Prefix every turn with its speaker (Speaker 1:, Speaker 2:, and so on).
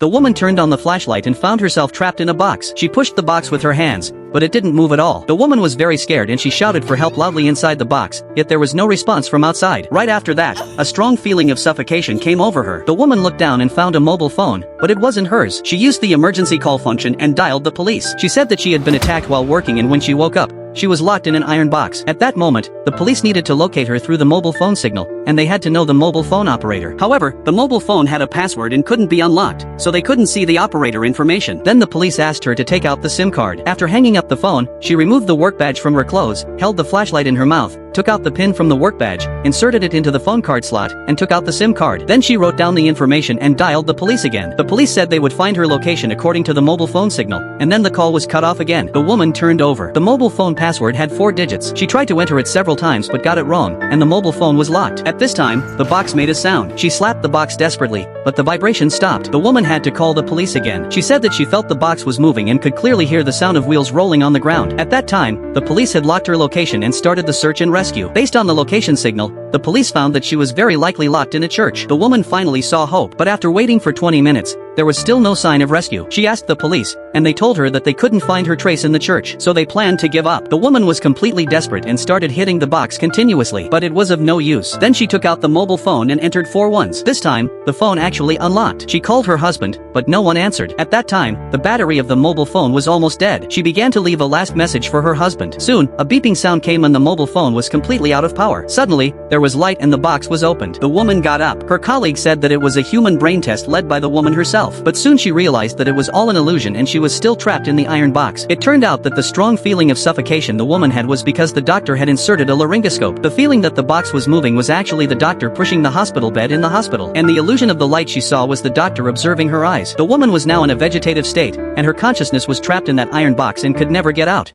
Speaker 1: The woman turned on the flashlight and found herself trapped in a box. She pushed the box with her hands, but it didn't move at all. The woman was very scared and she shouted for help loudly inside the box, yet there was no response from outside. Right after that, a strong feeling of suffocation came over her. The woman looked down and found a mobile phone, but it wasn't hers. She used the emergency call function and dialed the police. She said that she had been attacked while working and when she woke up, she was locked in an iron box. At that moment, the police needed to locate her through the mobile phone signal, and they had to know the mobile phone operator. However, the mobile phone had a password and couldn't be unlocked, so they couldn't see the operator information. Then the police asked her to take out the SIM card. After hanging up the phone, she removed the work badge from her clothes, held the flashlight in her mouth, took out the pin from the work badge, inserted it into the phone card slot, and took out the SIM card. Then she wrote down the information and dialed the police again. The police said they would find her location according to the mobile phone signal, and then the call was cut off again. The woman turned over. The mobile phone password had 4 digits. She tried to enter it several times but got it wrong, and the mobile phone was locked. At this time, the box made a sound. She slapped the box desperately, but the vibration stopped. The woman had to call the police again. She said that she felt the box was moving and could clearly hear the sound of wheels rolling on the ground. At that time, the police had locked her location and started the search and rescue. Based on the location signal, the police found that she was very likely locked in a church. The woman finally saw hope, but after waiting for 20 minutes, there was still no sign of rescue. She asked the police, and they told her that they couldn't find her trace in the church, so they planned to give up. The woman was completely desperate and started hitting the box continuously, but it was of no use. Then she took out the mobile phone and entered 4 ones. This time, the phone actually unlocked. She called her husband, but no one answered. At that time, the battery of the mobile phone was almost dead. She began to leave a last message for her husband. Soon, a beeping sound came and the mobile phone was completely out of power. Suddenly, there was light and the box was opened. The woman got up. Her colleague said that it was a human brain test led by the woman herself, but soon she realized that it was all an illusion and she was still trapped in the iron box. It turned out that the strong feeling of suffocation the woman had was because the doctor had inserted a laryngoscope. The feeling that the box was moving was actually the doctor pushing the hospital bed in the hospital, and the illusion of the light she saw was the doctor observing her eyes. The woman was now in a vegetative state, and her consciousness was trapped in that iron box and could never get out.